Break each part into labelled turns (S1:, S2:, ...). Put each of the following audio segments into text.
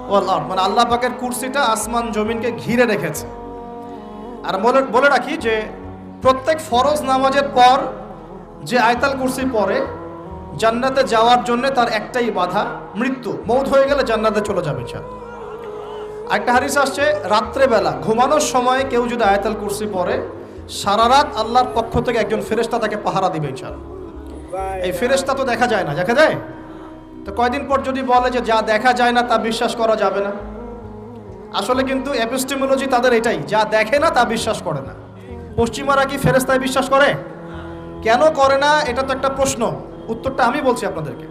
S1: ওয়াল আরদ, মানে আল্লাহ পাকের কুরসিটা আসমান জমিনকে ঘিরে রেখেছে। আর বলে রাখি যে প্রত্যেক ফরজ নামাজের পর যে আয়াতুল কুরসি পড়ে জান্নাতে যাওয়ার জন্য তার একটাই বাধা, মৃত্যু। মৌত হয়ে গেলে জান্নাতে চলে যাবে। একটা হাদিস আসছে, রাত্রেবেলা ঘুমানোর সময় কেউ যদি আয়াতুল কুরসি পড়ে সারা রাত আল্লাহর পক্ষ থেকে একজন ফেরেশতা তাকে পাহারা দিবে ইনশাআল্লাহ। এই ফেরেশতা তো দেখা যায় না, দেখা যায়? তো কয়দিন পর যদি বলে যে যা দেখা যায় না তা বিশ্বাস করা যাবে না, আসলে কিন্তু এপিস্টেমোলজি তাদের এটাই, যা দেখে না তা বিশ্বাস করে না। পশ্চিমারা কি ফেরেশতায় বিশ্বাস করে? কেন করে না? এটা তো একটা প্রশ্ন, উত্তরটা আমি বলছি আপনাদেরকে।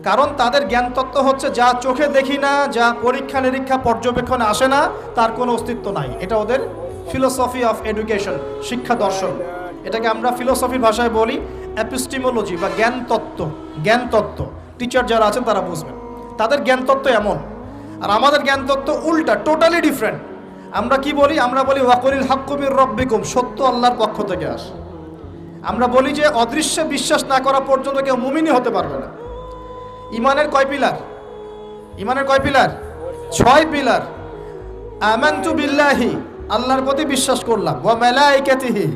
S1: কারণ তাদের জ্ঞান তত্ত্ব হচ্ছে যা চোখে দেখি না, যা পরীক্ষা নিরীক্ষা পর্যবেক্ষণে আসে না, তার কোনো অস্তিত্ব নাই। এটা ওদের ফিলোসফি অফ এডুকেশন, শিক্ষা দর্শন। এটাকে আমরা ফিলোসফির ভাষায় বলি এপিস্টেমোলজি বা জ্ঞান তত্ত্ব। জ্ঞান তত্ত্ব টিচার যারা আছেন তারা বুঝবেন, তাদের জ্ঞান তত্ত্ব এমন। আর আমাদের জ্ঞান তত্ত্ব উল্টা, টোটালি ডিফারেন্ট। আমরা কি বলি? আমরা বলি ওয়াকুলিল হাক্কু মির রাব্বিকুম, সত্য আল্লাহর পক্ষ থেকে আসে। আমরা বলি যে অদৃশ্যে বিশ্বাস না করা পর্যন্ত কেউ মুমিনই হতে পারবে না। ইমানের কয় পিলার? ইমানের কয় পিলার? 6 পিলার। আমানতু বিল্লাহি, আল্লাহর প্রতি বিশ্বাস করলাম, ওয়া মালাইকাতিহি,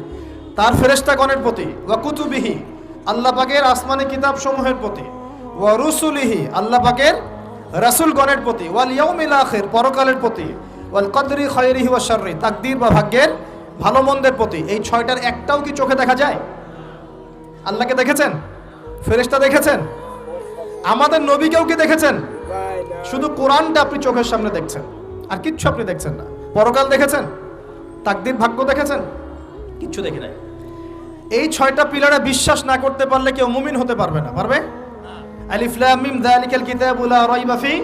S1: তার ফেরেশতাগণের প্রতি, ওয়া কুতুবিহি, আল্লাহ পাকের আসমানি কিতাব সমূহের প্রতি, ওয়া রুসুলিহি, আল্লাহ পাকের রাসূলগণের প্রতি, ওয়াল ইয়াউমিল আখির, পরকালের প্রতি, ওয়াল কদরি খায়রিহি ওয়া শাররি, তাকদীর বা ভাগ্যের ভালো মন্দের প্রতি। এই 6টার একটাও কি চোখে দেখা যায়? আল্লাহকে দেখেছেন? ফেরেশতা দেখেছেন? আমাদের নবীকেও কি দেখেছেন? শুধু কোরআনটা আপনি চোখের সামনে দেখছেন, আর কিচ্ছু আপনি দেখছেন না। পরকাল দেখেছেন? তাকদীর ভাগ্য দেখেছেন? কিচ্ছু দেখি নাই। এই 6টা পিলারে বিশ্বাস না করতে পারলে কেউ মুমিন হতে পারবে না। পারবে? আলিফ লাম মিম যালিকাল কিতাবু লা রাইবা ফি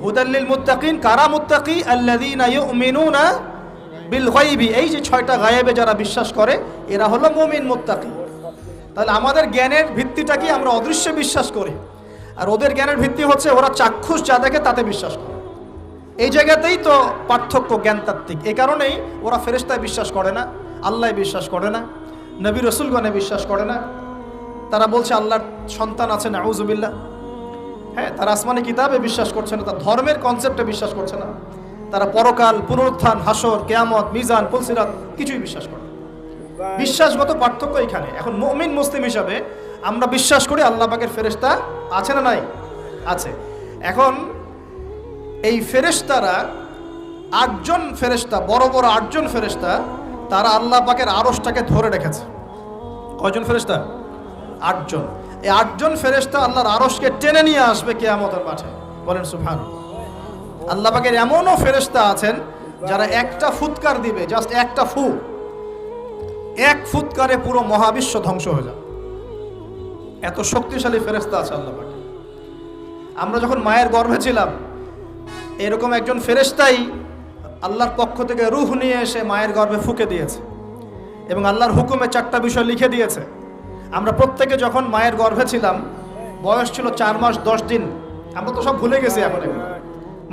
S1: হুদাল লিল মুত্তাকিন, কারা মুত্তাকি? আল্লাযীনা ইউমিনুনা বিল গায়বি। এই যে 6টা গায়েবে যারা বিশ্বাস করে এরা হলো মুমিন, মুত্তাকি। তাহলে আমাদের জ্ঞানের ভিত্তিটা কি? আমরা অদৃশ্যে বিশ্বাস করি, আর ওদের জ্ঞানের ভিত্তি হচ্ছে ওরা চাক্ষুষ যা দেখে তাতে বিশ্বাস করে। এই জায়গাতেই তো পার্থক্য জ্ঞানতাত্ত্বিক। এই কারণেই ওরা ফেরেশতায় বিশ্বাস করে না, আল্লাহ বিশ্বাস করে না, নবী রসুলগণে বিশ্বাস করে না। তারা বলছে আল্লাহর সন্তান আছে, নাউজুবিল্লাহ। হ্যাঁ, তারা আসমানি কিতাবে বিশ্বাস করছে না, তার ধর্মের কনসেপ্টে বিশ্বাস করছে না। তারা পরকাল, পুনরুত্থান, হাসর, কিয়ামত, মিজান, পুলসিরাত কিছুই বিশ্বাস করে না। বিশ্বাসগত পার্থক্য এখানে। এখন মুমিন মুসলিম হিসাবে আমরা বিশ্বাস করি আল্লাহ পাকের ফেরেশতা আছে না নাই? আছে। এখন এই ফেরেশতারা 8জন ফেরেশতা, বড় বড় 8জন ফেরেশতা, তারা আল্লাহ পাকের আরশটাকে ধরে রেখেছে। কয়জন ফেরেশতা? 8জন। এই 8জন ফেরেশতা আল্লাহর আরশকে টেনে নিয়ে আসবে কিয়ামতের মাঠে। বলেন সুবহানাল্লাহ। আল্লাহ পাকের এমনও ফেরেশতা আছেন যারা একটা ফুৎকার দিবে, জাস্ট একটা ফু, এক ফুৎকারে পুরো মহাবিশ্ব ধ্বংস হয়ে যাবে। এত শক্তিশালী ফেরেশতা আছে আল্লাহ পাকে। আমরা যখন মায়ের গর্ভে ছিলাম, এরকম একজন ফেরেশতাই আল্লাহর পক্ষ থেকে রূহ নিয়ে এসে মায়ের গর্ভে ফুঁকে দিয়েছে এবং আল্লাহর হুকুমে 4টা বিষয় লিখে দিয়েছে। আমরা প্রত্যেকে যখন মায়ের গর্ভে ছিলাম, বয়স ছিল 4 মাস 10 দিন। আমরা তো সব ভুলে গেছি এখন, এগুলো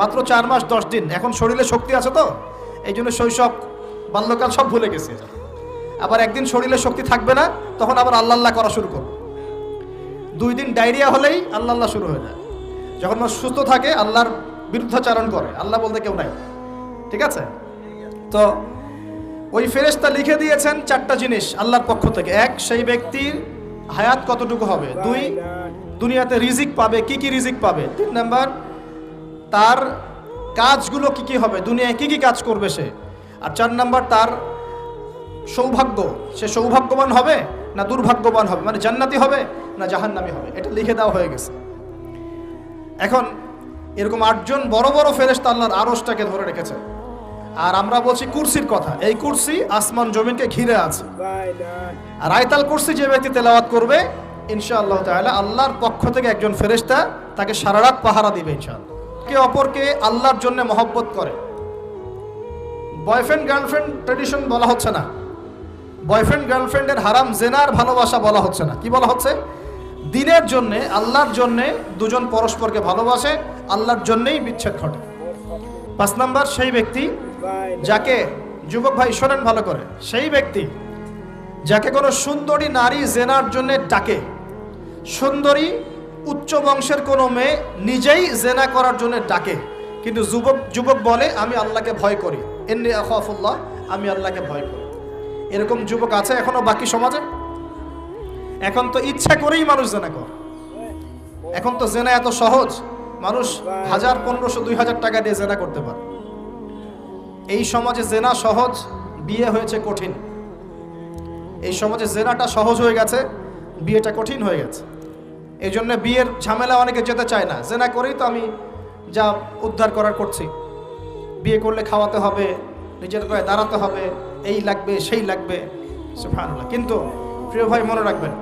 S1: মাত্র 4 মাস 10 দিন। এখন শরীরে শক্তি আছে তো, এই জন্য শৈশব, বাল্যকাল সব ভুলে গেছি। আবার একদিন শরীরে শক্তি থাকবে না, তখন আবার আল্লাহ আল্লাহ করা শুরু করবে। 2 দিন ডায়রিয়া হলেই আল্লাহ আল্লাহ শুরু হয়ে যায়। যখন মানুষ সুস্থ থাকে আল্লাহর বিরুদ্ধাচারণ করে, আল্লাহ বলতে কেউ নাই। ঠিক আছে? তো ওই ফেরেশতা লিখে দিয়েছেন 4টা জিনিস আল্লাহর পক্ষ থেকে। 1, সেই ব্যক্তির হায়াত কতটুকু হবে। 2, দুনিয়াতে রিজিক পাবে, কি কি রিজিক পাবে। 3 নাম্বার, তার কাজগুলো কি কি হবে, দুনিয়ায় কি কি কাজ করবে সে। আর 4 নাম্বার, তার সৌভাগ্য, সে সৌভাগ্যবান হবে না দুর্ভাগ্যবান হবে, মানে জান্নাতি হবে না জাহান্নামী হবে। এটা লিখে দেওয়া হয়ে গেছে। এখন এরকম 8জন বড় বড় ফেরেশতা আল্লাহর আরশটাকে ধরে রেখেছে। আর আমরা বলছি কুরসির কথা। এই কুরসি আসমান জমিনকে ঘিরে আছে। আর আয়াতুল কুরসি যে ব্যক্তি তেলাওয়াত করবে ইনশাআল্লাহ তাআলা আল্লাহর পক্ষ থেকে একজন ফেরেশতা তাকে সারা রাত পাহারা দিবে ইনশাআল্লাহ। একে অপরকে আল্লাহর জন্য মহব্বত করে। বয়ফ্রেন্ড গার্লফ্রেন্ড ট্র্যাডিশন বলা হচ্ছে না, বয়ফ্রেন্ড গার্লফ্রেন্ডের হারাম জেনার ভালোবাসা বলা হচ্ছে না। কি বলা হচ্ছে? দিনের জন্যে, আল্লাহর জন্যে দুজন পরস্পরকে ভালোবাসে, আল্লাহর জন্যেই বিচ্ছেদ ঘটে। 5 নাম্বার, সেই ব্যক্তি যাকে, যুবক ভাই শোনেন ভালো করে, সেই ব্যক্তি যাকে কোনো সুন্দরী নারী জেনার জন্য ডাকে, সুন্দরী উচ্চ বংশের কোনো মেয়ে নিজেই জেনা করার জন্য ডাকে, কিন্তু যুবক বলে আমি আল্লাহকে ভয় করি, ইন্নী আখাফুল্লাহ, আমি আল্লাহকে ভয় করি। এরকম যুবক আছে এখনো বাকি সমাজে? এখন তো ইচ্ছা করেই মানুষ জেনা করে। এখন তো জেনা এত সহজ, মানুষ 1000, 1500, 2000 টাকা দিয়ে জেনা করতে পারে। এই সমাজে জেনা সহজ, বিয়ে হয়েছে কঠিন। এই সমাজে জেনাটা সহজ হয়ে গেছে, বিয়েটা কঠিন হয়ে গেছে। এই জন্য বিয়ের ঝামেলা অনেকে যেতে চায় না। জেনা করেই তো আমি যা উদ্ধার করার করছি, বিয়ে করলে খাওয়াতে হবে, নিজের পায়ে দাঁড়াতে হবে, এই লাগবে সেই লাগবে, সুবহানাল্লাহ। কিন্তু প্রিয় ভাই মনে রাখবেন,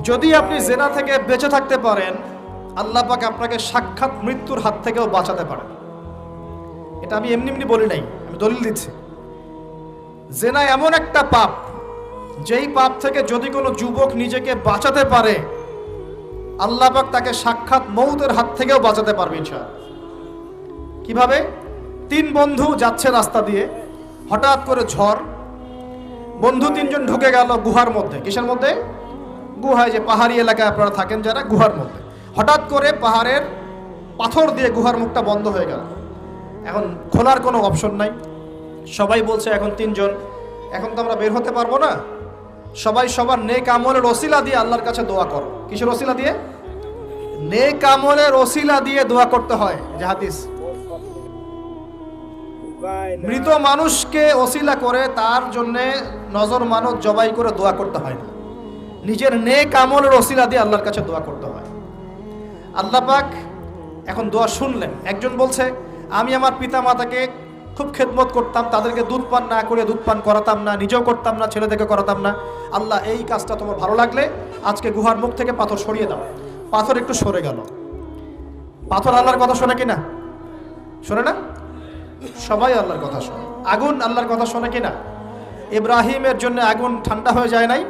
S1: যদি আপনি জেনা থেকে বেঁচে থাকতে পারেন, আল্লাহ পাক আপনাকে সাক্ষাৎ মৃত্যুর হাত থেকেও বাঁচাতে পারেন। এটা আমি এমনি এমনি বলি নাই, আমি দলিল দিচ্ছি। জেনা এমন একটা পাপ, যেই পাপ থেকে যদি কোনো যুবক নিজেকে বাঁচাতে পারে, আল্লাহ পাক তাকে সাক্ষাৎ মৌতের হাত থেকেও বাঁচাতে পারবে ইনশাআল্লাহ। কিভাবে? 3 বন্ধু যাচ্ছে রাস্তা দিয়ে, হঠাৎ করে ঝড়, বন্ধু 3 জন ঢুকে গেল গুহার মধ্যে। কিসের মধ্যে? গুহায়, যে পাহাড়ি এলাকায় আপনারা থাকেন যারা, গুহার মধ্যে। হঠাৎ করে পাহাড়ের পাথর দিয়ে গুহার মুখটা বন্ধ হয়ে গেল। এখন খোলার কোনো অপশন নাই। সবাই বলছে এখন 3 জন, এখন তো আমরা বের হতে পারবো না, সবাই সবার নেক আমলের ওসিলা দিয়ে আল্লাহর কাছে দোয়া করো। কিসের ওসিলা দিয়ে? নেক আমলের ওসিলা দিয়ে দোয়া করতে হয়। যে হাদিস, মৃত মানুষকে ওসিলা করে তার জন্য নজর মানত জবাই করে দোয়া করতে হয় না, নিজের নেক আমলের ওসিলা দিয়ে আল্লাহর কাছে দোয়া করতে হয়। আল্লাহ পাক এখন দোয়া শুনলেন। একজন বলছে আমি আমার পিতা মাতাকে খুব খেদমত করতাম, তাদেরকে দুধ পান না করে দুধ পান করাতাম না, নিজেও করতাম না, ছেলেদেরকে করাতাম না। আল্লাহ এই কাজটা তোমার ভালো লাগলে আজকে গুহার মুখ থেকে পাথর সরিয়ে দাও। পাথর একটু সরে গেল। পাথর আল্লাহর কথা শোনে কিনা? শোনে না? সবাই আল্লাহর কথা শোনে। আগুন আল্লাহর কথা শোনে কিনা? ইব্রাহিমের জন্য আগুন ঠান্ডা হয়ে যায় নাই?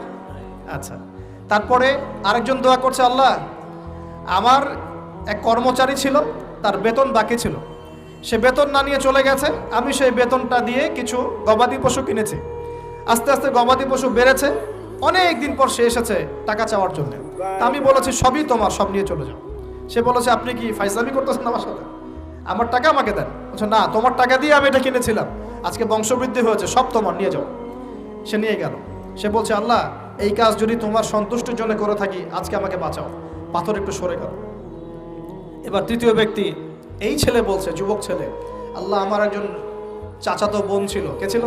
S1: আচ্ছা, তারপরে আরেকজন দোয়া করছে, আল্লাহ আমার এক কর্মচারী ছিল, তার বেতন বাকি ছিল, সে বেতন না নিয়ে চলে গেছে, আমি সেই বেতনটা দিয়ে কিছু গবাদি পশু কিনেছি। আস্তে আস্তে গবাদি পশু বেড়েছে, অনেক দিন পর সে এসেছে টাকা চাওয়ার জন্য। তা আমি বলেছি সবই তোমার, সব নিয়ে চলে যাও। সে বলেছে আপনি কি ফাইজলামি করতেছেন আমার সাথে? আমার টাকা আমাকে দেন। বলছে না, তোমার টাকা দিয়ে আমি এটা কিনেছিলাম, আজকে বংশবৃদ্ধি হয়েছে, সব তোমার, নিয়ে যাও। সে নিয়ে গেল। সে বলছে আল্লাহ এই কাজ যদি তোমার সন্তুষ্টির জন্য করে থাকি, আজকে আমাকে বাঁচাও। পাথর একটু সরে গেল। এবার তৃতীয় ব্যক্তি, এই ছেলে বলছে, যুবক ছেলে, আল্লাহ আমার একজন চাচাতো বোন ছিল। কে ছিল?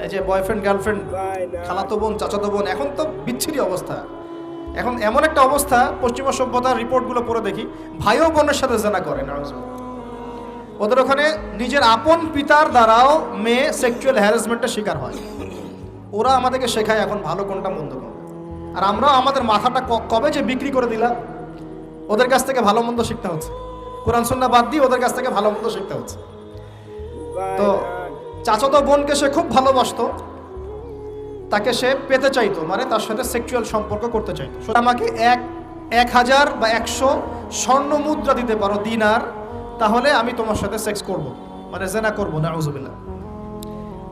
S1: এই যে বয়ফ্রেন্ড গার্লফ্রেন্ড, খালাতো বোন, চাচাতো বোন, এখন তো বিচ্ছিরি অবস্থা। এখন এমন একটা অবস্থা, পশ্চিমা সভ্যতার রিপোর্টগুলো পড়ে দেখি, ভাইও বোনের সাথে জেনা করে না। ওদের ওখানে নিজের আপন পিতার দ্বারাও মেয়ে সেক্সুয়াল হ্যারাসমেন্টের শিকার হয়। ওরা আমাদেরকে শেখায় এখন ভালো কোনটা মন্দ কোনটা, আর আমরাও আমাদের মাথাটা কবে যে বিক্রি করে দিলাম। ওদের কাছ থেকে ভালো মন্দ শিখতে হচ্ছে, কোরআন সুন্নাহ বাদ দিয়ে ওদের কাছ থেকে ভালো মন্দ শিখতে হচ্ছে। তো চাচাতো বোনকে সে খুব ভালোবাসতো, তাকে সে পেতে চাইতো, মানে তার সাথে সেক্সুয়াল সম্পর্ক করতে চাইতো। আমাকে 1000 বা 100 স্বর্ণ মুদ্রা দিতে পারো, দিনার, তাহলে আমি তোমার সাথে সেক্স করব, মানে জেনা করবো, নাউজুবিল্লাহ।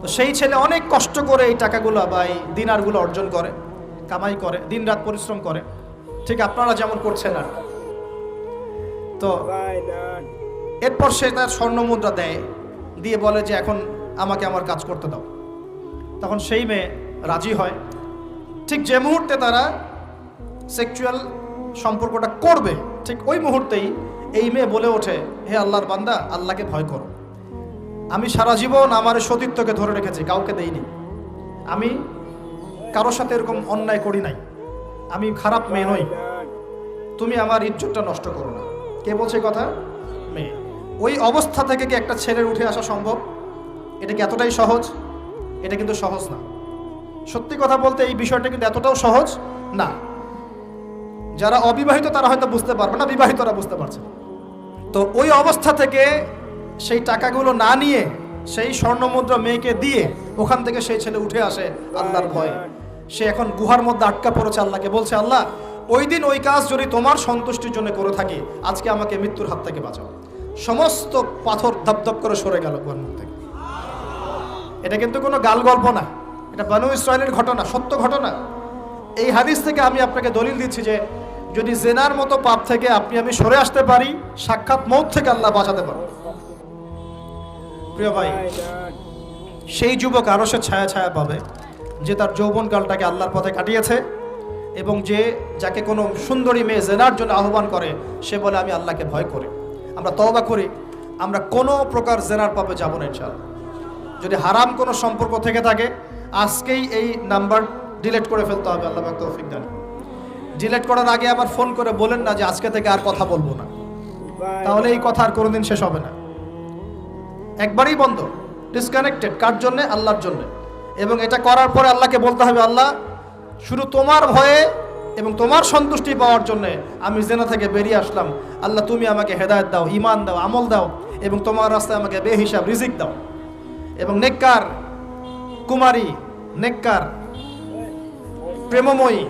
S1: তো সেই ছেলে অনেক কষ্ট করে এই টাকাগুলো বা এই দিনারগুলো অর্জন করে, কামাই করে, দিন রাত পরিশ্রম করে, ঠিক আপনারা যেমন করছেন। আর তো এরপর সে তার স্বর্ণ মুদ্রা দেয়, দিয়ে বলে যে এখন আমাকে আমার কাজ করতে দাও। তখন সেই মেয়ে রাজি হয়। ঠিক যে মুহূর্তে তারা সেক্সুয়াল সম্পর্কটা করবে, ঠিক ওই মুহূর্তেই এই মেয়ে বলে ওঠে, হে আল্লাহর বান্দা, আল্লাহকে ভয় করো। আমি সারা জীবন আমার সতীত্বকে ধরে রেখেছি, কাউকে দেইনি, আমি কারোর সাথে এরকম অন্যায় করি নাই, আমি খারাপ মেয়ে নই, তুমি আমার ইজ্জতটা নষ্ট করো না। কে বলছে কথা? মেয়ে। ওই অবস্থা থেকে কি একটা ছেলের উঠে আসা সম্ভব? এটা কি এতটাই সহজ? এটা কিন্তু সহজ না। সত্যি কথা বলতে এই বিষয়টা কিন্তু এতটাও সহজ না। যারা অবিবাহিত তারা হয়তো বুঝতে পারবে না, বিবাহিতরা বুঝতে পারছে। তো ওই অবস্থা থেকে সেই টাকাগুলো না নিয়ে সেই স্বর্ণমুদ্রা মেয়েকে দিয়ে ওখান থেকে সেই ছেলে উঠে আসে আল্লাহর ভয়ে। সে এখন গুহার মধ্যে আটকা পড়েছে, আল্লাহকে বলছে, আল্লাহ ওই দিন ওই কাজ যদি তোমার সন্তুষ্টির জন্য করে থাকি, আজকে আমাকে মৃত্যুর হাত থেকে বাঁচাও। সমস্ত পাথর ধপধপ করে সরে গেল গুহার মুখ থেকে। এটা কিন্তু কোনো গাল গল্প না, এটা বনু ইসরাইলের ঘটনা, সত্য ঘটনা। এই হাদিস থেকে আমি আপনাকে দলিল দিচ্ছি যে যদি জেনার মতো পাপ থেকে আপনি আমি সরে আসতে পারি, সাক্ষাৎ মৌত থেকে আল্লাহ বাঁচাতে পারে। প্রিয় ভাই, সেই যুবক আরশের ছায়া ছায়া পাবে যে তার যৌবনকালটাকে আল্লাহর পথে কাটিয়েছে, এবং যাকে কোনো সুন্দরী মেয়ে জেনার জন্য আহ্বান করে, সে বলে আমি আল্লাহকে ভয় করি। আমরা তওবা করি, আমরা কোনো প্রকার জেনার পাপে যাব না ইনশাআল্লাহ। যদি হারাম কোনো সম্পর্ক থেকে থাকে, আজকেই এই নাম্বার ডিলিট করে ফেলতে হবে। আল্লাহ পাক তৌফিক দান। ডিলিট করার আগে আবার ফোন করে বলেন না যে আজকে থেকে আর কথা বলবো না, তাহলে এই কথা আর কোনোদিন শেষ হবে না। একবারই বন্ধ, ডিসকানেক্টেড। কার জন্যে? আল্লাহর জন্যে। এবং এটা করার পরে আল্লাহকে বলতে হবে, আল্লাহ শুধু তোমার ভয়ে এবং তোমার সন্তুষ্টি পাওয়ার জন্যে আমি জেনা থেকে বেরিয়ে আসলাম। আল্লাহ তুমি আমাকে হেদায়েত দাও, ঈমান দাও, আমল দাও, এবং তোমার রাস্তায় আমাকে বেহিসাব রিজিক দাও। এবং নেককার কুমারী, নেককার প্রেমময়ী,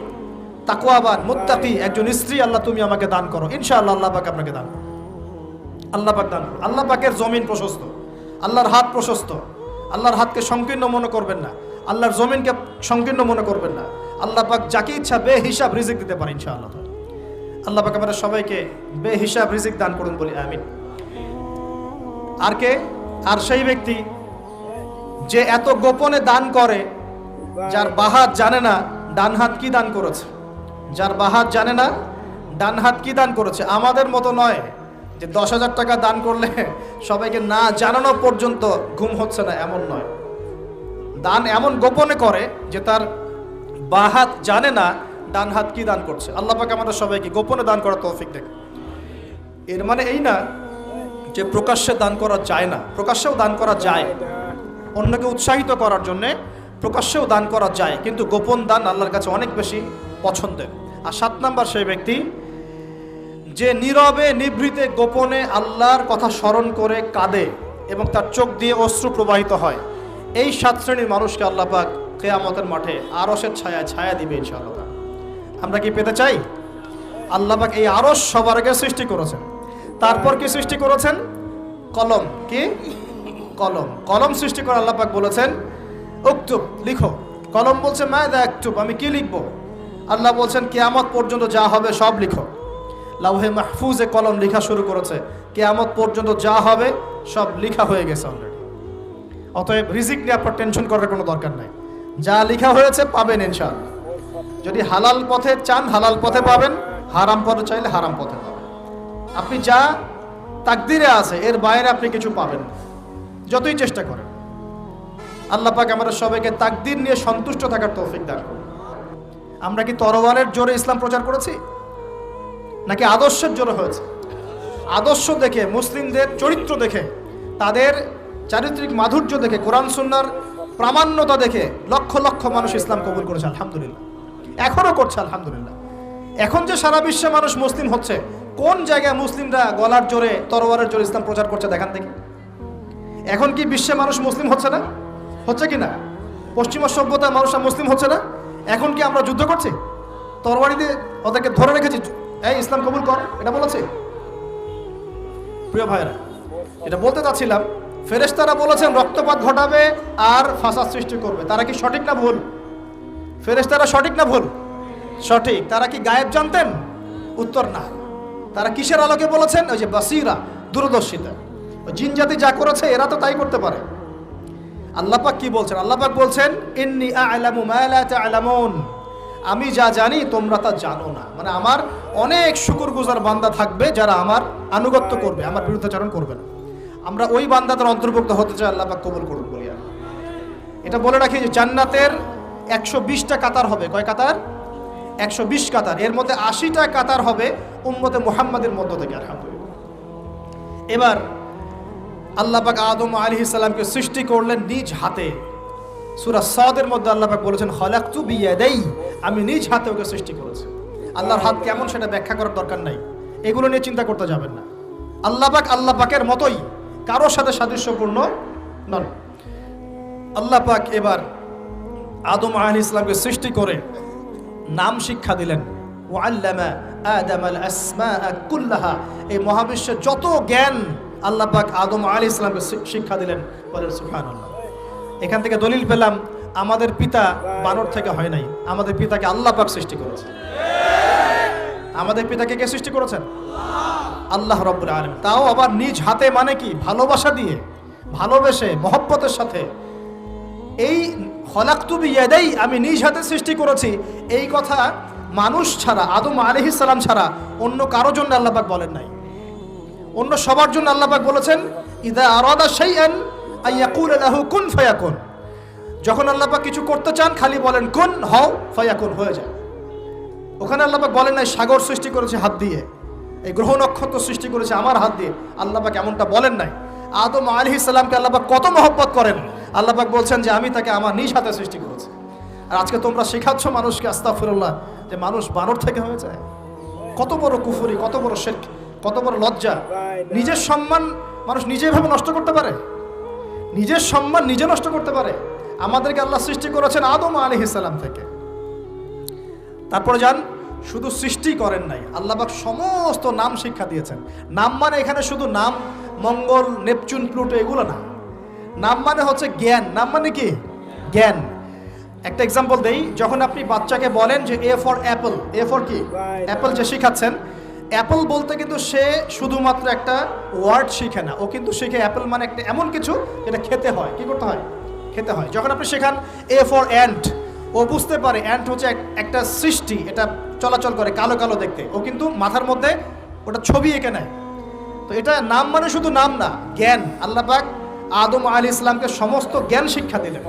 S1: তাকওয়াবান, মুত্তাকি একজন স্ত্রী আল্লাহ তুমি আমাকে দান করো। ইনশাআল্লাহ আল্লাহ পাক আপনাকে দান করো। আল্লাহ পাক দান করো। আল্লাহ পাকের জমিন প্রশস্ত, আল্লাহর হাত প্রশস্ত। আল্লাহর হাতকে সংকীর্ণ মনে করবেন না, আল্লাহর জমিনকে সংকীর্ণ মনে করবেন না। আল্লাহ পাক যাকে ইচ্ছা বেহিসাব রিজিক দিতে পারে ইনশাআল্লাহ। আল্লাহ পাক আমাদের সবাইকে বেহিসাব রিজিক দান করুন বলি আমিন। আর কে? আর সেই ব্যক্তি যে এত গোপনে দান করে, যার বাহাত জানে না ডান হাত কি দান করেছে, যার বাহাত জানে না ডান হাত কি দান করেছে। আমাদের মতো নয় যে 10,000 টাকা দান করলে সবাইকে না জানানো পর্যন্ত ঘুম হচ্ছে না, এমন নয়। দান এমন গোপনে করে যে তার বাহাত জানে না ডান হাত কি দান করছে। আল্লাহ পাক আমাদের সবাইকে গোপনে দান করার তৌফিক দেন। এর মানে এই না যে প্রকাশ্যে দান করা যায় না, প্রকাশ্যেও দান করা যায়। অন্যকে উৎসাহিত করার জন্যে প্রকাশ্যেও দান করা যায়, কিন্তু গোপন দান আল্লাহর কাছে অনেক বেশি পছন্দের। আর 7 নাম্বার সেই ব্যক্তি যে নীরবে নিভৃতে গোপনে আল্লাহর কথা স্মরণ করে কাঁদে এবং তার চোখ দিয়ে অশ্রু প্রবাহিত হয়। এই 7 শ্রেণীর মানুষকে আল্লাহ পাক কিয়ামতের মাঠে আরশের ছায়া ছায়া দিবে ইনশাআল্লাহ। আমরা কি পেতে চাই? আল্লাহ পাক এই আরশ সবার আগে সৃষ্টি করেছেন। তারপর কি সৃষ্টি করেছেন? কলম। কি? কলম। কলম সৃষ্টি করে আল্লাহ পাক বলেছেন উকতুব, লিখো। কলম বলছে মাযা আকতুব, আমি কি লিখবো? আল্লাহ বলছেন কিয়ামত পর্যন্ত যা হবে সব লিখো। লাউহে মাহফুজে কলম লেখা শুরু করেছে, কিয়ামত পর্যন্ত যা হবে সব লেখা হয়ে গেছে অলরেডি। অতএব রিজিক নিয়ে আপনার টেনশন করার কোনো দরকার নাই। যা লেখা হয়েছে পাবেন ইনশাআল্লাহ। যদি হালাল পথে চান হালাল পথে পাবেন, হারাম পথে চাইলে হারাম পথে পাবেন। আপনি যা তাকদিরে আছে এর বাইরে আপনি কিছু পাবেন না, যতই চেষ্টা করেন। আল্লাহ পাক আমাদের সবাইকে তাকদির নিয়ে সন্তুষ্ট থাকার তৌফিক দান করুন। আমরা কি তরবারের জোরে ইসলাম প্রচার করেছি, নাকি আদর্শের জোরে হয়েছে? আদর্শ দেখে, মুসলিমদের চরিত্র দেখে, তাদের চারিত্রিক মাধুর্য দেখে, কোরআন সুন্নাহর প্রামাণ্যতা দেখে লক্ষ লক্ষ মানুষ ইসলাম কবুল করেছে আলহামদুলিল্লাহ, এখনো করছে আলহামদুলিল্লাহ। এখন যে সারা বিশ্বে মানুষ মুসলিম হচ্ছে, কোন জায়গায় মুসলিমরা গলার জোরে তরবারের জোরে ইসলাম প্রচার করছে দেখান দেখি। এখন কি বিশ্বে মানুষ মুসলিম হচ্ছে না? হচ্ছে কি না? পশ্চিমা সভ্যতায় মানুষরা মুসলিম হচ্ছে না? এখন কি আমরা যুদ্ধ করছি? তরবারি দিয়ে ওদেরকে ধরে রেখেছি, এই ইসলাম কবুল কর, এটা বলেছে? প্রিয় ভাইরা, এটা বলতে চাচ্ছিলাম, ফেরেশতারা বলেছেন রক্তপাত ঘটাবে আর ফাসাদ সৃষ্টি করবে। তারা কি সঠিক না ভুল? ফেরেশতারা সঠিক না ভুল? সঠিক। তারা কি গায়েব জানতেন? উত্তর না। তারা কিসের আলোকে বলেছেন? ওই যে বাসিরা, দূরদর্শিতা। জিন জাতি যা করেছে এরা তো তাই করতে পারে। আল্লাহ পাক কি বলছেন? আল্লাহ পাক বলছেন ইন্নী আ'লামু মা লা তা'লামুন, আমি যা জানি তোমরা তা জানো না। মানে আমার অনেক শুকরগুজার বান্দা থাকবে যারা আমার আনুগত্য করবে, আমার বিরুদ্ধাচরণ করবে না। আমরা ওই বান্দাদের অন্তর্ভুক্ত হতে চাই, আল্লাহ পাক কবুল করুন বলি। এটা বলে রাখি যে জান্নাতের 120টা কাতার হবে। কয় কাতার? 120 কাতার। এর মধ্যে 80টা কাতার হবে উম্মতে মুহাম্মাদের মধ্য থেকে আলহামদুলিল্লাহ। এবার আল্লাহ পাক আদম আলাইহিস সালামকে সৃষ্টি করলেন নিজ হাতে। সূরা সাদের মধ্যে আল্লাহ পাক বলেছেন খালাকতু বিয়াদাই, আমি নিজ হাতে ওকে সৃষ্টি করেছি। আল্লাহর হাত কেমন সেটা ব্যাখ্যা করার দরকার নাই, এগুলো নিয়ে চিন্তা করতে যাবেন না। আল্লাহ পাকের মতোই, কারোর সাথে সাদৃশ্যপূর্ণ নন। আল্লাহ পাক এবার আদম আলাইহিস সালামকে সৃষ্টি করে নাম শিক্ষা দিলেন। ওয়াল্লামা আদামাল আসমাআ কুল্লাহা, এই মহাবিশ্বের যত জ্ঞান আল্লাহ পাক আদম আলাইহিস সালামকে শিক্ষা দিলেন। বলেন সুবহানাল্লাহ। এখান থেকে দলিল পেলাম আমাদের পিতা বানর থেকে হয় নাই, আমাদের পিতাকে আল্লাহ পাক সৃষ্টি করেছে। আমাদের পিতাকে কে সৃষ্টি করেছেন? আল্লাহ রাব্বুল আলামিন। তাও আবার নিজ হাতে, মানে কি? ভালোবাসা দিয়ে, ভালোবেসে, মহব্বতের সাথে। এই খলাকতু বিয়াদাই, আমি নিজ হাতে সৃষ্টি করেছি, এই কথা মানুষ ছাড়া, আদম আলাইহিস সালাম ছাড়া অন্য কারোর জন্য আল্লাহ পাক বলেন নাই। অন্য সবার জন্য আল্লাহ পাক বলেছেন ইযা আরাদা শাইআন আইয়াকুলা লাহু কুন ফায়াকুন। যখন আল্লাহ পাক কিছু করতে চান খালি বলেন কুন, হও, ফায়াকুন, হয়ে যায়। ওখানে আল্লাহ পাক বলেন নাই সাগর সৃষ্টি করেছে হাত দিয়ে, এই গ্রহ নক্ষত্র সৃষ্টি করেছে আমার হাত দিয়ে। আল্লাহ পাক এমনটা বলেন নাই। আদম আলাইহিস সালামকে আল্লাহ পাক কত মহব্বত করেন, আল্লাহ পাক বলছেন যে আমি তাকে আমার নিজ হাতে সৃষ্টি করেছি। আর আজকে তোমরা শেখাচ্ছ মানুষকে, আস্তাগফিরুল্লাহ, যে মানুষ বানর থেকে হয়ে যায়। কত বড় কুফরি, কত বড় শিরক, কত বড় লজ্জা। নিজের সম্মান মানুষ নিজে ভাবে নষ্ট করতে পারে, নিজের সম্মান নিজে নষ্ট করতে পারে। আমাদেরকে আল্লাহ সৃষ্টি করেছেন আদম আলাইহিস সালাম থেকে। তারপরে যান, শুধু সৃষ্টি করেন নাই, আল্লাহ পাক সমস্ত নাম শিক্ষা দিয়েছেন। নাম মানে এখানে শুধু নাম, মঙ্গল, নেপচুন, প্লুটো এগুলো না। নাম মানে হচ্ছে জ্ঞান। নাম মানে কি? জ্ঞান। একটা এক্সাম্পল দেই, যখন আপনি বাচ্চাকে বলেন যে A for Apple, A for কি? অ্যাপল যে শিখাচ্ছেন, অ্যাপল বলতে কিন্তু সে শুধুমাত্র একটা ওয়ার্ড শিখে না, ও কিন্তু শিখে অ্যাপল মানে একটা এমন কিছু যেটা খেতে হয়। কি করতে হয়? খেতে হয়। যখন আপনি শেখান এ ফর অ্যান্ট, ও বুঝতে পারে অ্যান্ট হচ্ছে একটা সৃষ্টি, এটা চলাচল করে, কালো কালো দেখতে, ও কিন্তু মাথার মধ্যে ওটা ছবি এঁকে নেয়। তো এটা নাম মানে শুধু নাম না, জ্ঞান। আল্লাহ পাক আদম আলাইহিস সালামকে সমস্ত জ্ঞান শিক্ষা দিলেন।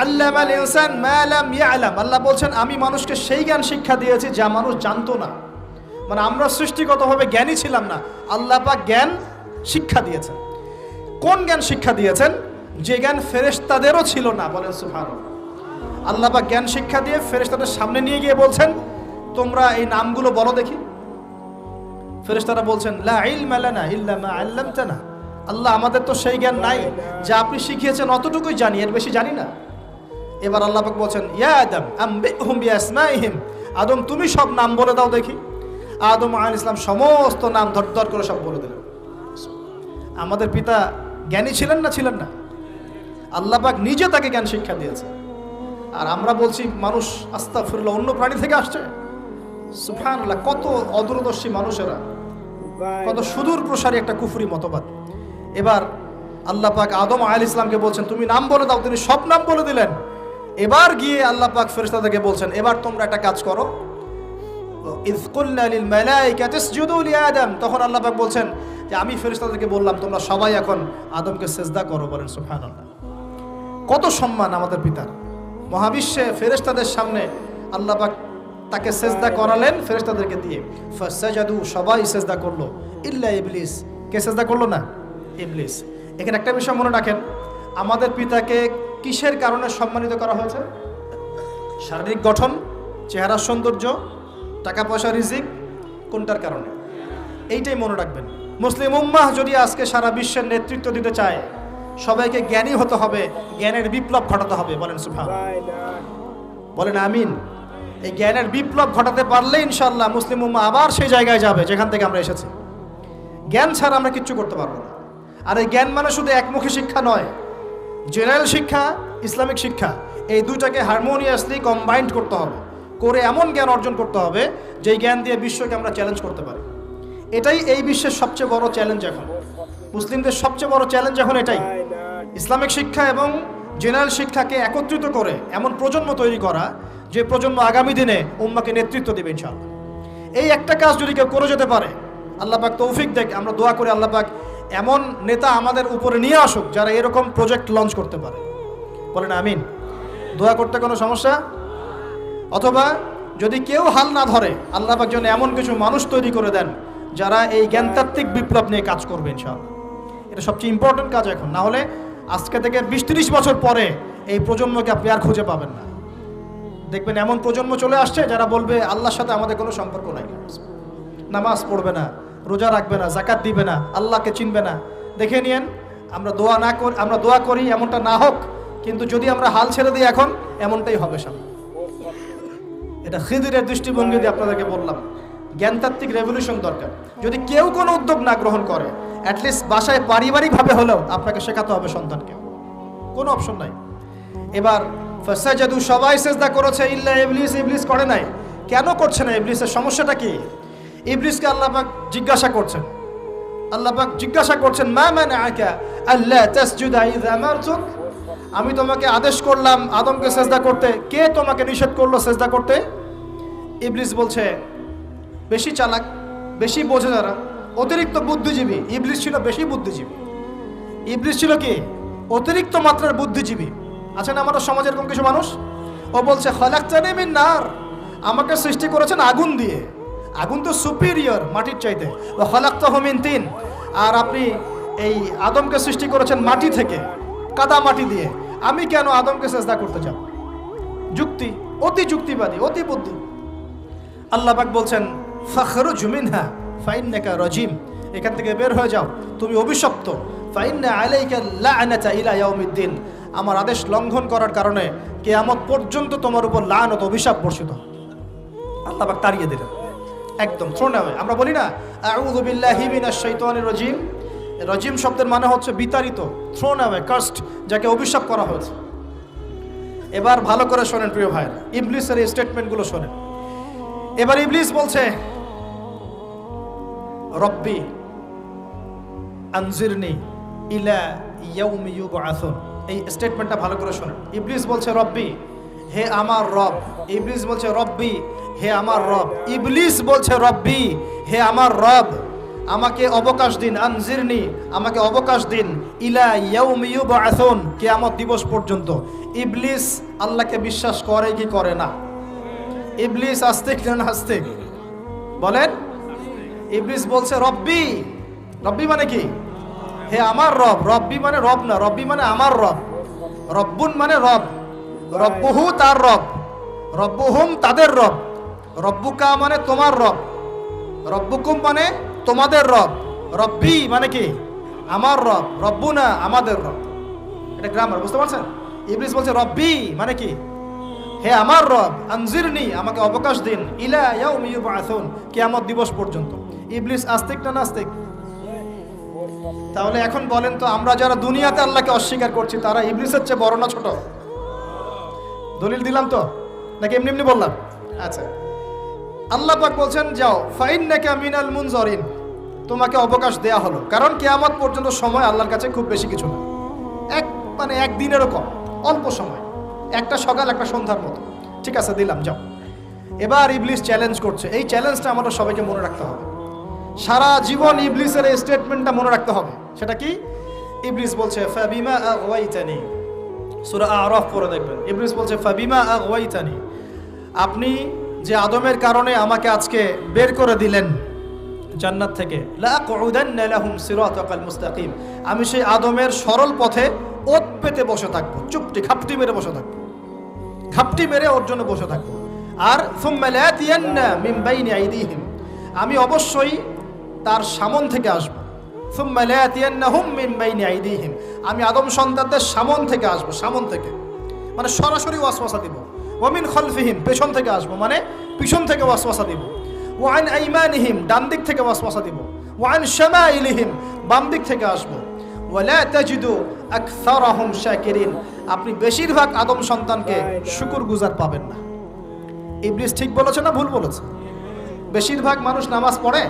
S1: আল্লামাল ইনসান মা লাম ইয়ালাম, আল্লাহ বলছেন আমি মানুষকে সেই জ্ঞান শিক্ষা দিয়েছি যা মানুষ জানতো না। মানে আমরা সৃষ্টিগতভাবে জ্ঞানী ছিলাম না, আল্লাহ পাক জ্ঞান শিক্ষা দিয়েছেন। কোন জ্ঞান শিক্ষা দিয়েছেন? যে জ্ঞান ফেরেশতাদেরও ছিল না। বলেন সুবহানাল্লাহ। আল্লাহ পাক জ্ঞান শিক্ষা দিয়ে ফেরেশতাদের সামনে নিয়ে গিয়ে বলছেন তোমরা এই নামগুলো বলো দেখি। ফেরেশতারা বলছেন লা ইলমা লানা ইল্লা মা আল্লামতানা, আল্লাহ আমাদের তো সেই জ্ঞান নাই, যা আপনি শিখিয়েছেন অতটুকুই জানি, এর বেশি জানি না। এবার আল্লাহ পাক বলছেন ইয়া আদম আম্বিহুম বিআসমাইহিম, আদম তুমি সব নাম বলে দাও দেখি। আদম আলাইহিস সালাম সমস্ত নাম ধর করে সব বলে দিলেন। আমাদের পিতা জ্ঞানী ছিলেন না? ছিলেন না? আল্লাহ পাক নিজে তাকে জ্ঞান শিক্ষা দিয়েছে। আর আমরা বলছি মানুষ আস্তাগফিরুল্লাহ অন্য প্রাণী থেকে আসছে। সুবহানাল্লাহ, কত অদূরদর্শী মানুষেরা, কত সুদূর প্রসারী একটা কুফরি মতবাদ। এবার আল্লাহ পাক আদম আলাইহিস সালামকে বলছেন তুমি নাম বলে দাও, তিনি সব নাম বলে দিলেন। এবার গিয়ে আল্লাহ পাক ফেরেশতাদেরকে বলছেন এবার তোমরা একটা কাজ করো, ইয কুলনা লিল মালাইকাতি ইসজুদু লি আদম, তখন আল্লাহ পাক বলছেন যে আমি ফেরেশতাদেরকে বললাম তোমরা সবাই এখন আদমকে সিজদা করো। বলেন সুবহানাল্লাহ। কত সম্মান আমাদের পিতার। মহাবিশ্বে ফেরেশতাদের সামনে আল্লাহ পাক তাকে সিজদা করালেন ফেরেশতাদেরকে দিয়ে। ফাসাজাদু, সবাই সিজদা করলো, ইল্লা ইবলিস। কে সিজদা করলো না? ইবলিস। এখানে একটা বিষয় মনে রাখেন, আমাদের পিতাকে কিসের কারণে সম্মানিত করা হয়েছে? শারীরিক গঠন, চেহারার সৌন্দর্য, টাকা পয়সা, রিজিক, কোনটার কারণে? এইটাই মনে রাখবেন। মুসলিম উম্মাহ যদি আজকে সারা বিশ্বের নেতৃত্ব দিতে চায়, সবাইকে জ্ঞানী হতে হবে, জ্ঞানের বিপ্লব ঘটাতে হবে। বলেন সুবহানাল্লাহ, বলেন আমিন। এই জ্ঞানের বিপ্লব ঘটাতে পারলে ইনশাআল্লাহ মুসলিম উম্মাহ আবার সেই জায়গায় যাবে যেখান থেকে আমরা এসেছি। জ্ঞান ছাড়া আমরা কিচ্ছু করতে পারবো না। আর এই জ্ঞান মানে শুধু একমুখী শিক্ষা নয়, জেনারেল শিক্ষা, ইসলামিক শিক্ষা, এই দুইটাকে হারমোনিয়াসলি কম্বাইন্ড করতে হবে, করে এমন জ্ঞান অর্জন করতে হবে যেই জ্ঞান দিয়ে বিশ্বকে আমরা চ্যালেঞ্জ করতে পারি। এটাই এই বিশ্বের সবচেয়ে বড় চ্যালেঞ্জ এখন, মুসলিমদের সবচেয়ে বড় চ্যালেঞ্জ এখন এটাই। ইসলামিক শিক্ষা এবং জেনারেল শিক্ষাকে একত্রিত করে এমন প্রজন্ম তৈরি করা যে প্রজন্ম আগামী দিনে উম্মাকে নেতৃত্ব দেবে ইনশাআল্লাহ। এই একটা কাজ যদি কেউ করে যেতে পারে, আল্লাহ পাক তৌফিক দেখ। আমরা দোয়া করি আল্লাহ পাক এমন নেতা আমাদের উপরে নিয়ে আসুক যারা এরকম প্রজেক্ট লঞ্চ করতে পারে। বলেন আমিন। দোয়া করতে কোনো সমস্যা? অথবা যদি কেউ হাল না ধরে, আল্লাহ পাক যেন এমন কিছু মানুষ তৈরি করে দেন যারা এই জ্ঞানতাত্ত্বিক বিপ্লব নিয়ে কাজ করবে ইনশাআল্লাহ। এটা সবচেয়ে ইম্পর্টেন্ট কাজ এখন। না হলে আজকে থেকে 20-30 বছর পরে এই প্রজন্মকে আপনি আর খুঁজে পাবেন না। দেখবেন এমন প্রজন্ম চলে আসছে যারা বলবে আল্লাহর সাথে আমাদের কোনো সম্পর্ক নাই, নামাজ পড়বে না, রোজা রাখবে না, যাকাত দিবে না, আল্লাহকে চিনবে না। দেখে নিয়েন, আমরা দোয়া করি এমনটা না হোক, কিন্তু যদি আমরা হাল ছেড়ে দিই এখন এমনটাই হবে সামনে। এটা খিদিরের দৃষ্টিভঙ্গি দিয়ে আপনাদেরকে বললাম। জ্ঞানতাত্ত্বিক রেভলিউশন দরকার। যদি কেউ কোনো উদ্যোগ না গ্রহণ করে, অ্যাটলিস্ট বাসায় পারিবারিকভাবে হলেও আপনাকে শেখাতে হবে সন্তানকে, কোনো অপশন নাই। এবার ফাসাজাদু, সবাই সিজদা করেছে, ইল্লা ইবলিস, ইবলিস করে নাই। কেন করছে না ইবলিসের সমস্যাটা কি? ইবলিসকে আল্লাহ পাক জিজ্ঞাসা করছেন, মা মানাআকা আল্লা তাসজুদা ইযা আমারতুক, আমি তোমাকে আদেশ করলাম আদমকে সেজদা করতে, কে তোমাকে নিষেধ করলো সেজদা করতে? ইবলিস বলছে, বেশি চালাক, বেশি বোঝে যারা, অতিরিক্ত বুদ্ধিজীবী। ইবলিস ছিল বেশি বুদ্ধিজীবী। ইবলিস ছিল কি? অতিরিক্ত মাত্রার বুদ্ধিজীবী। আছে না আমাদের সমাজের এরকম কিছু মানুষ? ও বলছে খালাকতানি মিন নার, আমাকে সৃষ্টি করেছেন আগুন দিয়ে, আগুন তো সুপিরিয়র মাটির চাইতে। ও খালাকতাহু মিন তিন, আর আপনি এই আদমকে সৃষ্টি করেছেন মাটি থেকে, কাদা মাটি দিয়ে, আমি কেন আদমকে সেজদা করতে যাব? যুক্তি, অতি যুক্তিবাদী, অতি বুদ্ধি। আল্লাহ পাক বলছেন ফাখরুজ মিনহা ফাইন্নাকা রাজিম, এখান থেকে বের হয়ে যাও, তুমি অভিশপ্ত। ফাইন্না আলাইকা লা'নাতা ইলা ইয়াউমিদ্দিন, আমার আদেশ লঙ্ঘন করার কারণে কিয়ামত পর্যন্ত তোমার উপর লানত, অভিশাপ বর্ষিত। আল্লাহ পাক তাড়িয়ে দিলেন, একদম থ্রোন অ্যাওয়ে। আমরা বলি না আউযু বিল্লাহি মিনাশ শাইতানির রাজিম, রাজিম শব্দের মানে হচ্ছে বিতাড়িত, থ্রোন অ্যাওয়ে, কার্সড, যাকে অভিশাপ করা হয়েছে। এবার ভালো করে শোনেন প্রিয় ভাইরা, ইবলিসের এই স্টেটমেন্টগুলো শোনেন। এবার ইবলিস বলছে রব্বি আনজিরনি ইলা ইয়াউমি ইউবআসুন, এই স্টেটমেন্টটা ভালো করে শোনেন। ইবলিস বলছে রব্বি, হে আমার রব। ইবলিস বলছে রব্বি, হে আমার রব। ইবলিস বলছে রব্বি, হে আমার রব, আমাকে অবকাশ দিন, আনজিরনি, আমাকে অবকাশ দিন, ইলা ইয়াউমি ইউবআসুন, কিয়ামত দিবস পর্যন্ত। ইবলিস আল্লাহকে বিশ্বাস করে কি করে না? ইবলিস আস্তিক না নাস্তিক বলেন? ইবলিস বলছে রব্বি, রব্বি মানে কি? হে আমার রব। রব্বি মানে রব না, রব্বি মানে আমার রব। রব্বুন মানে রব, রব্বুহু তার রব, রব্বুহুম তাদের রব, রব্বুকা মানে তোমার রব, রব্বুকুম মানে তোমাদের রব, রব্বি মানে কি? আমার রব, রব্বুনা আমাদের রব। এটা গ্রামার, বুঝতে পারছেন? ইবলিস বলছে রব্বি মানে কি? হে আমার রব, আনজিরনি, আমাকে অবকাশ দিন, ইলা ইয়াউমি ইউবআসুন, কিয়ামত দিবস পর্যন্ত। ইবলিস আস্তিক না নাস্তিক? তাহলে এখন বলেন তো, আমরা যারা দুনিয়াতে আল্লাহকে অস্বীকার করছি তারা ইবলিসের চেয়ে বড় না ছোট? দলিল দিলাম তো, নাকি এমনি এমনি বললাম? আচ্ছা, আল্লাহ পাক বলছেন যাও, ফাইন্নাকা মিনাল মুনজারিন, তোমাকে অবকাশ দেয়া হলো, কারণ কিয়ামত পর্যন্ত সময় আল্লাহর কাছে খুব বেশি কিছু না, একদিনেরও কম, অল্প সময়, একটা সকাল একটা সন্ধ্যার মতো। ঠিক আছে, দিলাম, যাও। এবার ইবলিস চ্যালেঞ্জ করছে। এই চ্যালেঞ্জটা আমাদের সবাইকে মনে রাখতে হবে, সারা জীবন ইবলিসের এই স্টেটমেন্টটা মনে রাখতে হবে। সেটা কি? ইবলিস বলছে ফাবিমা আগওয়াইতানি, সূরা আরাফ পড়ে দেখবেন। ইবলিস বলছে ফাবিমা আগওয়াইতানি, আপনি যে আদমের কারণে আমাকে আজকে বের করে দিলেন জান্নাত থেকে, লাআকুদান্না লাহুম সিরাতাকাল মুস্তাকিম, আমি সেই আদমের সরল পথে ওত পেতে বসে থাকবো, চুপটি ঘাপটি মেরে বসে থাকবো, ঘাপটি মেরে ওর জন্য বসে থাকবো। আর সুম্মা লাতিয়ান্না মিন বাইনি আইদিহিম, আমি অবশ্যই তার সামন থেকে আসবো। সুম্মা লাতিয়ান্নাহুম মিন বাইনি আইদিহিম, আমি আদম সন্তানদের সামন থেকে আসবো, সামন থেকে মানে সরাসরি ওয়াসওয়াসা দিব। ওয়া মিন খালফিহিম, পেছন থেকে আসবো মানে পিছন থেকে ওয়াসওয়াসা দিব। ওয়া আন আইমানিহিম, ডান দিক থেকে ওয়াসওয়াসা দিব। ওয়া আন শামাইলিহিম, বাম দিক থেকে আসবো। ওয়ালা তাজিদু আকসারাহুম শাকিরিন, আপনি বেশিরভাগ আদম সন্তানকে শুকরগুজার পাবেন না। ইবলিস ঠিক বলেছে না ভুল বলেছে? বেশিরভাগ মানুষ নামাজ পড়ে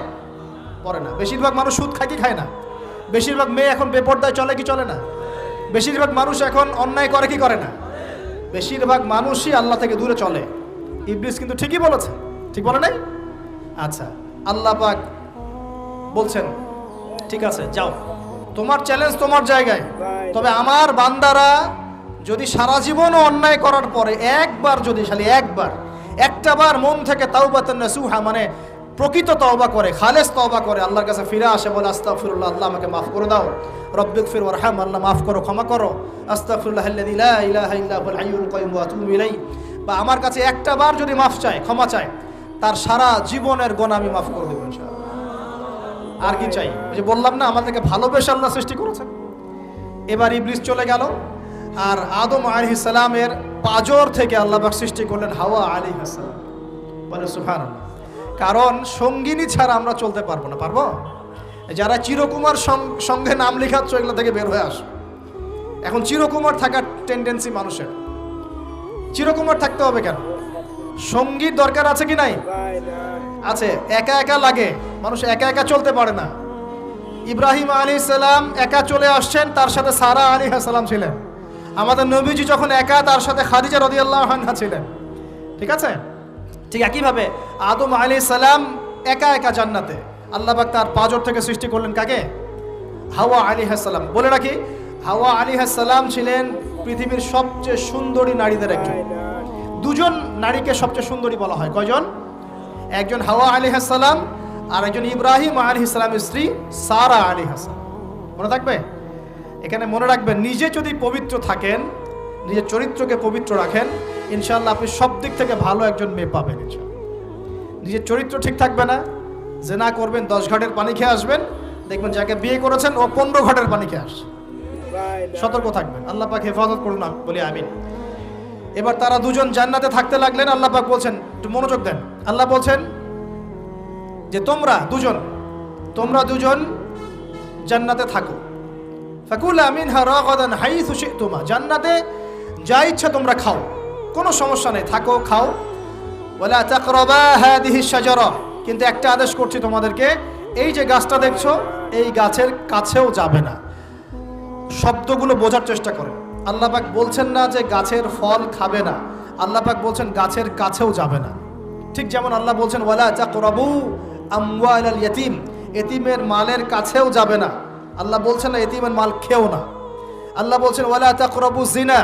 S1: না, বেশিরভাগ মানুষ সুদ খায় কি খায় না, বেশিরভাগ মেয়ে এখন বেপরদায় চলে কি চলে না, বেশিরভাগ মানুষ এখন অন্যায় করে কি করে না, বেশিরভাগ মানুষই আল্লাহ থেকে দূরে চলে। ইবলিস কিন্তু ঠিকই বলেছে, ঠিক বলে নাই? আচ্ছা, আল্লাহ পাক বলছেন ঠিক আছে যাও, তোমার চ্যালেঞ্জ তোমার জায়গায়, তবে আমার বান্দারা যদি সারা জীবনও অন্যায় করার পরে একবার, যদি খালি একবার, একটাবার মন থেকে তাওবাতান নাসুহা মানে প্রকৃত তওবা করে, খালেস তওবা করে, আল্লাহর কাছে ফিরে আসে, বলে আস্তাগফিরুল্লাহ, আল্লাহ আমাকে মাফ করে দাও, রব্বিগফির ওয়ারহাম, আল্লাহ মাফ করো, ক্ষমা করো, আস্তাগফিরুল্লাহাল্লাযী লা ইলাহা ইল্লা হুয়াল হাইয়ুল কাইয়ুম ওয়া আতুবু ইলাইহি, বা আমার কাছে একটাবার যদি মাফ চায়, ক্ষমা চায়, তার সারা জীবনের গুনাহ আমি মাফ করে দেব ইনশাআল্লাহ। আর কি চাই? ওই যে বললাম না, আমাদেরকে ভালোবেসে আল্লাহ সৃষ্টি করেছেন। এবার ইবলিস চলে গেল, আর আদম আলাইহিস সালামের পাজর থেকে আল্লাহ পাক সৃষ্টি করলেন হাওয়া আলাইহিস সালাম। বলে সুবহানাল্লাহ। কারণ সঙ্গিনী ছাড়া আমরা চলতে পারবো না। পারবো? যারা চিরকুমার সঙ্গে নাম লেখাচ্ছ, এগুলো থেকে বের হয়ে আস। এখন চিরকুমার থাকার টেন্ডেন্সি মানুষের, চিরকুমার থাকতে হবে কেন? সঙ্গীর দরকার আছে কি নাই? আছে। একা একা লাগে, মানুষ একা একা চলতে পারে না। ইব্রাহিম আলাইহিস সালাম একা চলে আসছেন, তার সাথে সারা আলাইহিস সালাম ছিলেন। আমাদের নবীজি যখন একা, তার সাথে খাদিজা রাদিয়াল্লাহু আনহা ছিলেন। ঠিক আছে? ঠিক একইভাবে আদম আলাইহিস সালাম একা একা জান্নাতে, আল্লাহ পাক তার পাঁজর থেকে সৃষ্টি করলেন কাকে? হাওয়া আলাইহিস সালাম। বলে রাখি, হাওয়া আলাইহিস সালাম ছিলেন পৃথিবীর সবচেয়ে সুন্দরী নারীদের একজন। দুজন নারীকে সবচেয়ে সুন্দরী বলা হয়। কয়জন? একজন হাওয়া আলাইহিস সালাম, আর একজন ইব্রাহিম আলাইহিস সালামের স্ত্রী সারা আলাইহিস সালাম। মনে থাকবে? এখানে মনে রাখবেন, নিজে যদি পবিত্র থাকেন, নিজের চরিত্রকে পবিত্র রাখেন, ইনশাআল্লাহ আপনি সব দিক থেকে ভালো একজন মেয়ে পাবেন ইনশাআল্লাহ। নিজের চরিত্র ঠিক থাকবে না, জেনা করবেন, 10 ঘাটের পানি খেয়ে আসবেন, দেখবেন যাকে বিয়ে করেছেন ও 15 ঘাটের পানি খেয়ে আসে। সতর্ক থাকবেন। আল্লাহ পাক হেফাজত করুন, বলি আমিন। এবার তারা দুজন জান্নাতে থাকতে লাগলেন। আল্লাহ পাক বলছেন, একটু মনোযোগ দেন। আল্লাহ বলছেন যে তোমরা দুজন জান্নাতে থাকো। ফাকুলা মিনহা রাগাদান হাইসু শি'তুমা, জান্নাতে যা ইচ্ছা তোমরা খাও, কোনো সমস্যা নেই, থাকো, খাও। ওয়ালা তাকরাবা হাদিহি শাজারা, কিন্তু একটা আদেশ করছি তোমাদেরকে, এই যে গাছটা দেখছো, এই গাছের কাছেও যাবে না। শব্দগুলো বোঝার চেষ্টা করো। আল্লাহ পাক বলছেন না যে গাছের ফল খাবে না, আল্লাহ পাক বলছেন গাছের কাছেও যাবে না। ঠিক যেমন আল্লাহ বলছেন ওয়ালা তাকরাবু আমওয়ালাল ইয়াতীম, এতিমের মালের কাছেও যাবে না। আল্লাহ বলছেন না এতিমের মাল খেও না। আল্লাহ বলছেন ওয়ালা তাকরাবু জিনা,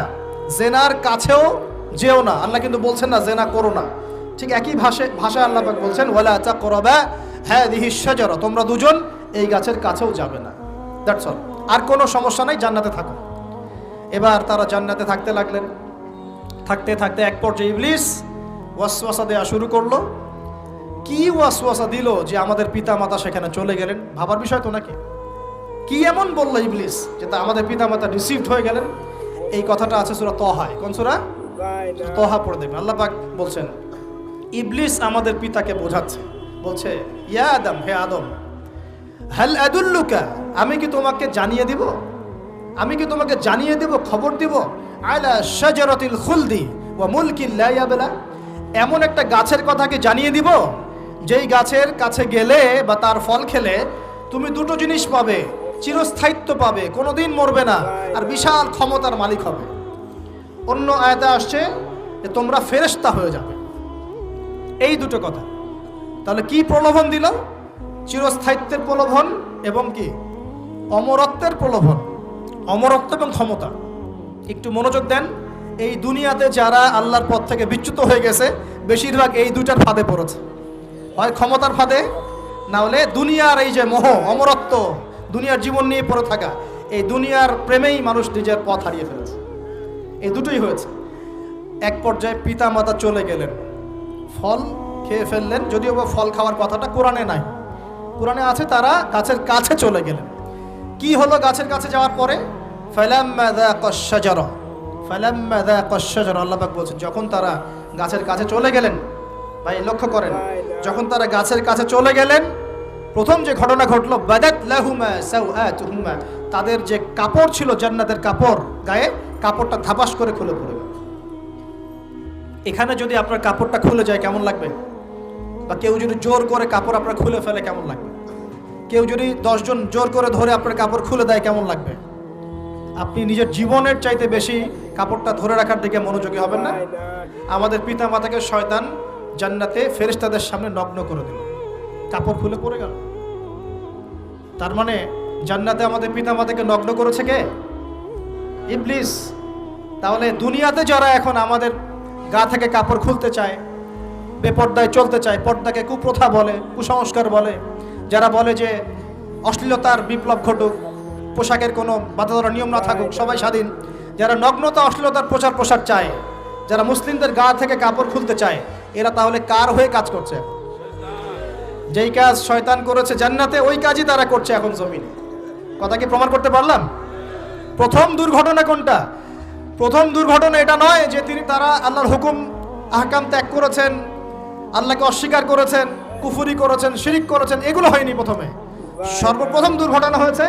S1: জেনার কাছেও যেও না। আল্লাহ কিন্তু বলছেন না জেনা করো না। ঠিক একই ভাষায় আল্লাহ পাক বলছেন ওয়ালা তাকরাবা হাদিহি শাজারা, তোমরা দুজন এই গাছের কাছেও যাবে না। That's all. আর কোনো সমস্যা নাই, জান্নাতে থাকো। এবার তারা জান্নাতে থাকতে লাগলেন। থাকতে থাকতে এক পর্যায়ে ইবলিস ওয়াসওয়াসা দেওয়া শুরু করলো। কি ওয়াসওয়াসা দিল যে আমাদের পিতা মাতা সেখানে চলে গেলেন? ভাবার বিষয় তো নাকি? কি এমন বললো ইবলিস যে তা আমাদের পিতা মাতা রিসিভড হয়ে গেলেন? এই কথাটা আছে সূরা তহায়। কোন সূরা? তহা পড়ে দেখবেন। আল্লাহ পাক বলছেন ইবলিস আমাদের পিতাকে বোঝাচ্ছে, বলছে ইয়া আদম, হে আদম, হাল আদুল্লুকা, আমি কি তোমাকে জানিয়ে দিব, খবর দিব, আলা শাজারাতিল খুলদি ওয়া মুলকিন লা ইয়াবলা, এমন একটা গাছের কথা কি জানিয়ে দিব যেই গাছের কাছে গেলে বা তার ফল খেলে তুমি দুটো জিনিস পাবে, চিরস্থায়িত্ব পাবে, কোনোদিন মরবে না, আর বিশাল ক্ষমতার মালিক হবে। অন্য আয়াতে আসছে যে তোমরা ফেরেশতা হয়ে যাবে। এই দুটো কথা। তাহলে কি প্রলোভন দিল? চিরস্থায়িত্বের প্রলোভন এবং কি অমরত্বের প্রলোভন, অমরত্ব এবং ক্ষমতা। একটু মনোযোগ দেন। এই দুনিয়াতে যারা আল্লাহর পথ থেকে বিচ্যুত হয়ে গেছে, বেশিরভাগ এই দুইটার ফাঁদে পড়েছে। হয় ক্ষমতার ফাঁদে, না হলে দুনিয়ার এই যে মোহ, অমরত্ব, দুনিয়ার জীবন নিয়ে পড়ে থাকা, এই দুনিয়ার প্রেমেই মানুষ নিজের পথ হারিয়ে ফেলেছে। এই দুটোই হয়েছে। এক পর্যায়ে পিতা মাতা চলে গেলেন, ফল খেয়ে ফেললেন। যদিও বা ফল খাওয়ার কথাটা কোরআনে নাই, কোরআনে আছে তারা গাছের কাছে চলে গেলেন। কি হলো গাছের কাছে যাওয়ার পরে? ফালাম্মা যাকাশ শাজারা, আল্লাহ পাক বলছেন যখন তারা গাছের কাছে চলে গেলেন। ভাই লক্ষ্য করেন, যখন তারা গাছের কাছে চলে গেলেন, প্রথম যে ঘটনা ঘটলো, বাদাত লাহুমা সাওআতুহুমা, তাদের যে কাপড় ছিল জান্নাতের কাপড়, গায়ে কাপড়টা ধাপাস করে খুলে পড়ে গেল। এখানে যদি আপনার কাপড়টা খুলে যায় কেমন লাগবে? বা কেউ যদি জোর করে কাপড় আপনার খুলে ফেলে কেমন লাগবে? কেউ যদি 10 জন জোর করে ধরে আপনার কাপড় খুলে দেয় কেমন লাগবে? আপনি নিজের জীবনের চাইতে বেশি কাপড়টা ধরে রাখার দিকে মনোযোগী হবেন না? আমাদের পিতা মাতাকে শয়তান জান্নাতে ফেরেশতাদের সামনে নগ্ন করে দিল, কাপড় খুলে পড়ে গেল। তার মানে জান্নাতে আমাদের পিতা মাতাকে নগ্ন করেছে কে? ইবলিস। তাহলে দুনিয়াতে যারা এখন আমাদের গা থেকে কাপড় খুলতে চায়, বেপর্দায় চলতে চায়, পর্দাকে কুপ্রথা বলে, কুসংস্কার বলে, যারা বলে যে অশ্লীলতার বিপ্লব ঘটুক, পোশাকের কোনো বাধা ধরা নিয়ম না থাকুক, সবাই স্বাধীন, যারা নগ্নতা অশ্লীলতার প্রচার প্রসার চায়, যারা মুসলিমদের গা থেকে কাপড় খুলতে চায়, এরা তাহলে কার হয়ে কাজ করছে? যেই কাজ শয়তান করেছে জান্নাতে, ওই কাজই তারা করছে এখন জমিনে। কথা কি প্রমাণ করতে পারলাম? প্রথম দুর্ঘটনা কোনটা? প্রথম দুর্ঘটনা এটা নয় যে তারা আল্লাহর হুকুম আহকাম ত্যাগ করেছেন, আল্লাহকে অস্বীকার করেছেন, কুফরি করেছেন, শিরিক করেছেন, এগুলো হয়নি। প্রথমে সর্বপ্রথম দুর্ঘটনা হয়েছে